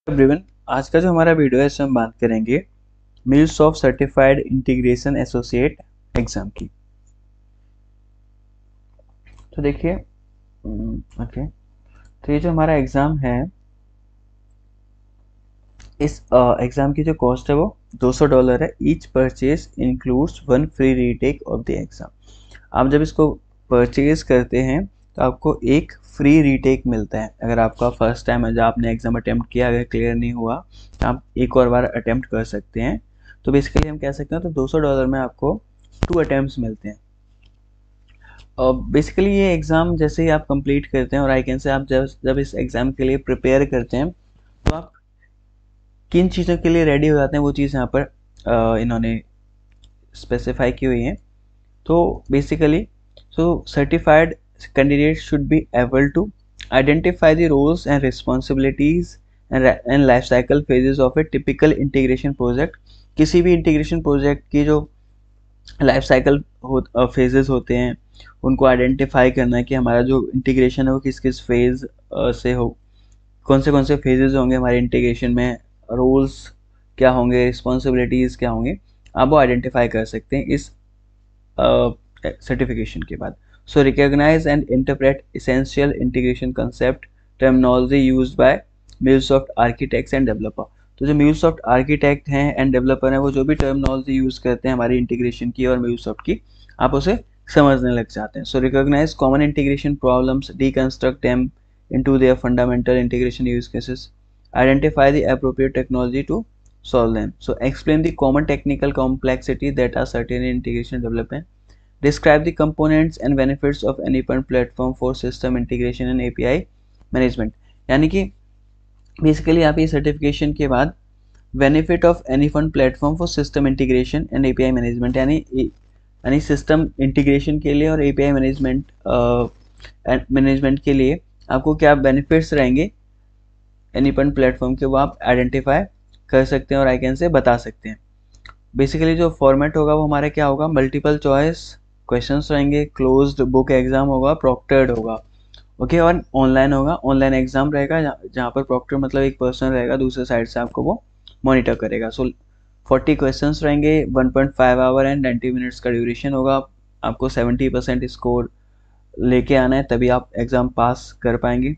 Everyone, आज का जो हमारा वीडियो है इसमें हम बात करेंगे MuleSoft certified integration associate exam की। तो देखिए, ओके, तो ये जो हमारा एग्जाम है, इस एग्जाम की जो कॉस्ट है वो $200 है। Each purchase includes one free retake of the exam. आप जब इसको परचेज करते हैं तो आपको एक फ्री रीटेक मिलता है। अगर आपका फर्स्ट टाइम है, जब आपने एग्जाम अटेम्प्ट किया, अगर क्लियर नहीं हुआ तो आप एक और बार अटेम्प्ट कर सकते हैं। तो बेसिकली हम कह सकते हैं तो $200 में आपको 2 अटेम्प्ट्स मिलते हैं। बेसिकली ये एग्ज़ाम जैसे ही आप कंप्लीट करते हैं और आई कैन से आप जब इस एग्ज़ाम के लिए प्रिपेयर करते हैं तो आप किन चीज़ों के लिए रेडी हो जाते हैं, वो चीज़ यहाँ पर इन्होंने स्पेसिफाई की हुई है। तो basically, certified candidate should be able to identify the roles and responsibilities and life cycle phases of a typical integration project। किसी भी इंटीग्रेशन प्रोजेक्ट की जो लाइफ साइकिल फेजेस होते हैं उनको आइडेंटिफाई करना है कि हमारा जो इंटीग्रेशन है वो किस किस फेज से हो, कौन से फेजेस होंगे हमारे इंटीग्रेशन में, रोल्स क्या होंगे, रिस्पॉन्सिबिलिटीज़ क्या होंगे, आप वो आइडेंटिफाई कर सकते हैं इस सर्टिफिकेशन के बाद। So recognise and interpret essential integration concept terminology used by MuleSoft architects and developer. तो जो MuleSoft आर्किटेक्ट हैं एंड डेवलपर हैं, वो जो भी टर्मिनोलॉजी यूज़ करते हैं हमारी इंटीग्रेशन की और MuleSoft की, आप उसे समझने लग जाते हैं। So recognise common integration problems, deconstruct them into their fundamental integration use cases, identify the appropriate technology to solve them. So explain the common technical complexity that are certain in integration development, describe the components and benefits of any one platform for system integration and API management। यानी कि basically आप ये certification के बाद benefit of any one platform for system integration and API management, यानी system integration के लिए और एपीआई मैनेजमेंट के लिए आपको क्या बेनिफिट्स रहेंगे एनी वन प्लेटफॉर्म के, वो आप आइडेंटिफाई कर सकते हैं और आई कैन से बता सकते हैं। बेसिकली जो फॉर्मेट होगा वो हमारा क्या होगा, मल्टीपल चॉइस क्वेश्चंस रहेंगे, क्लोज्ड बुक एग्जाम होगा, प्रॉक्टर्ड होगा, ओके, और ऑनलाइन होगा। ऑनलाइन एग्जाम रहेगा जहाँ पर प्रॉक्टर मतलब एक पर्सन रहेगा, दूसरे साइड से आपको वो मॉनिटर करेगा। सो 40 क्वेश्चंस रहेंगे, 1.5 आवर एंड 90 मिनट्स का ड्यूरेशन होगा। आपको 70% स्कोर लेके आना है, तभी आप एग्ज़ाम पास कर पाएंगे।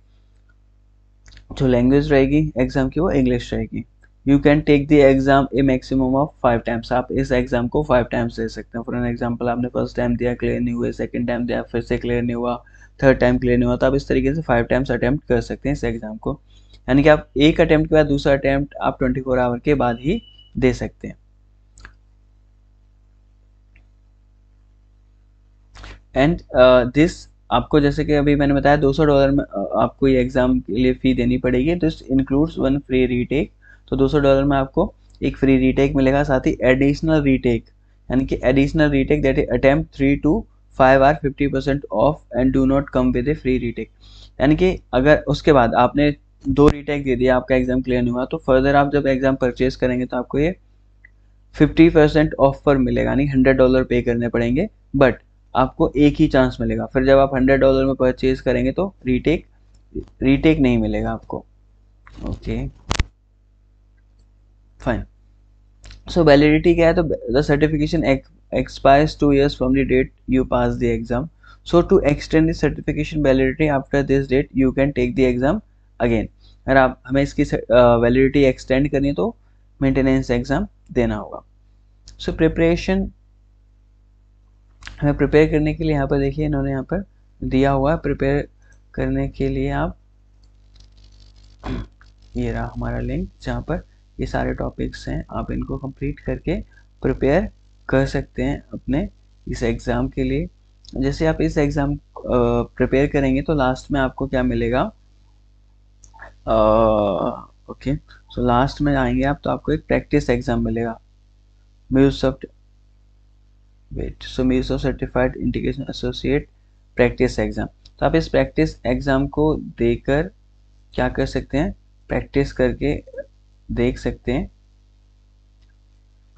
जो लैंग्वेज रहेगी एग्ज़ाम की वो इंग्लिश रहेगी। You can take the exam a maximum of 5 times. आप इस एग्ज़ाम को 5 टाइम्स दे सकते हैं। फॉर एन एग्जाम्पल, आपने फर्स्ट टाइम दिया, क्लियर नहीं हुआ, सेकेंड टाइम दिया, फिर से क्लियर नहीं हुआ, थर्ड टाइम क्लियर नहीं हुआ, तो आप इस तरीके से 5 टाइम्स अटैम्प्ट कर सकते हैं इस एग्ज़ाम को। यानी कि आप एक अटैम्प्ट के बाद दूसरा अटैम्प्ट आप 24 आवर के बाद ही दे सकते हैं। एंड दिस आपको, जैसे कि अभी मैंने बताया, $200 में आपको ये एग्ज़ाम के लिए फ़ी देनी पड़ेगी। This includes one free retake. तो $200 में आपको एक फ्री रीटेक मिलेगा, साथ ही एडिशनल रीटेक, यानी कि additional retake that is attempt 3 to 5 are 50% off and do not come with a free retake. यानी कि अगर उसके बाद आपने 2 रीटेक दे दिया, आपका एग्ज़ाम क्लियर नहीं हुआ, तो फर्दर आप जब एग्ज़ाम परचेज करेंगे तो आपको ये 50% ऑफ पर मिलेगा, यानी $100 पे करने पड़ेंगे, बट आपको एक ही चांस मिलेगा। फिर जब आप $100 में परचेज करेंगे तो रीटेक नहीं मिलेगा आपको। Okay, fine. सो वैलिडिटी क्या है, तो the certification expires 2 years from the date you pass the exam. So to extend the certification validity after this date, you can take the exam again। अगर आप हमें इसकी वैलिडिटी एक्सटेंड करनी है तो मेंटेनेंस एग्जाम देना होगा। सो प्रिपरेशन, हमें प्रिपेयर करने के लिए यहाँ पर देखिए इन्होंने यहाँ पर दिया हुआ है। प्रिपेयर करने के लिए आप, ये रहा हमारा लिंक जहाँ पर ये सारे टॉपिक्स हैं, आप इनको कंप्लीट करके प्रिपेयर कर सकते हैं अपने इस एग्ज़ाम के लिए। जैसे आप इस एग्ज़ाम प्रिपेयर करेंगे तो लास्ट में आपको क्या मिलेगा, ओके, सो लास्ट में आएंगे आप तो आपको एक प्रैक्टिस एग्ज़ाम मिलेगा, MuleSoft MuleSoft certified integration associate practice exam. तो आप इस प्रैक्टिस एग्ज़ाम को देकर क्या कर सकते हैं, प्रैक्टिस करके देख सकते हैं।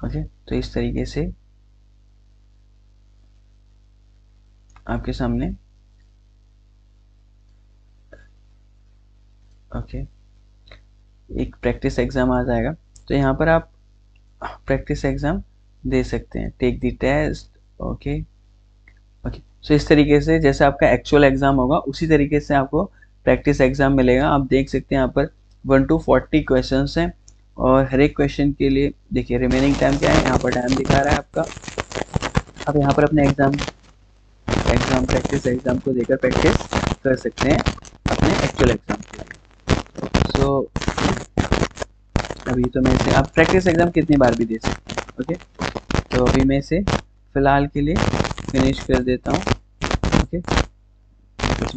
ओके, तो इस तरीके से आपके सामने, ओके, एक प्रैक्टिस एग्ज़ाम आ जाएगा। तो यहाँ पर आप प्रैक्टिस एग्ज़ाम दे सकते हैं, take the test. Okay okay, so इस तरीके से जैसे आपका एक्चुअल एग्ज़ाम होगा उसी तरीके से आपको प्रैक्टिस एग्ज़ाम मिलेगा। आप देख सकते हैं यहाँ पर 1 to 40 क्वेश्चंस हैं और हर एक क्वेश्चन के लिए देखिए रिमेनिंग टाइम क्या है, यहाँ पर टाइम दिखा रहा है आपका। आप यहाँ पर अपने एग्ज़ाम प्रैक्टिस एग्ज़ाम को देकर प्रैक्टिस कर सकते हैं अपने एक्चुअल एग्ज़ाम के लिए। सो अभी तो मैं इसे आप प्रैक्टिस एग्ज़ाम कितनी बार भी दे सकते हैं। ओके, तो अभी मैं इसे फ़िलहाल के लिए फिनिश कर देता हूँ। ओके,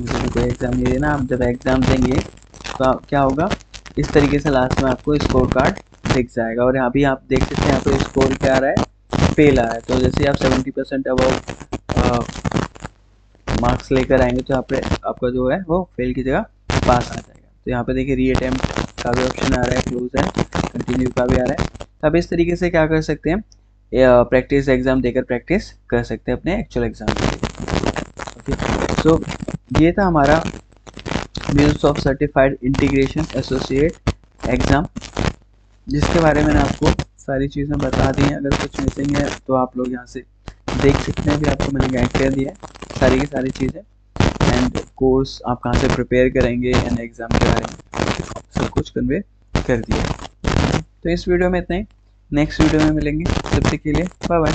मुझे कोई एग्ज़ाम नहीं देना। आप जब एग्ज़ाम देंगे तो क्या होगा, इस तरीके से लास्ट में आपको स्कोर कार्ड दिख जाएगा। और यहाँ भी आप देख सकते हैं यहाँ पर स्कोर क्या आ रहा है, फेल आ रहा है। तो जैसे आप 70% अबव मार्क्स लेकर आएंगे तो यहाँ पे आपका जो है वो फेल की जगह पास आ जाएगा। तो यहाँ पे देखिए री अटेम्प्ट का भी ऑप्शन आ रहा है, क्लोज है, कंटिन्यू का भी आ रहा है। तो आप इस तरीके से क्या कर सकते हैं, प्रैक्टिस एग्ज़ाम देकर प्रैक्टिस कर सकते हैं अपने एक्चुअल एग्ज़ाम के लिए। ओके, सो ये था हमारा MuleSoft certified integration associate exam, जिसके बारे में मैंने आपको सारी चीज़ें बता दी हैं। अगर कुछ मिसिंग है तो आप लोग यहाँ से देख सकते हैं, भी आपको मैंने गाइड कर दिया है सारी की सारी चीज़ें। एंड कोर्स आप कहाँ से प्रिपेयर करेंगे एंड एग्ज़ाम के बारे में सब कुछ कन्वे कर दिया। तो इस वीडियो में इतना ही, नेक्स्ट वीडियो में मिलेंगे, तब तक के लिए बाय बाय।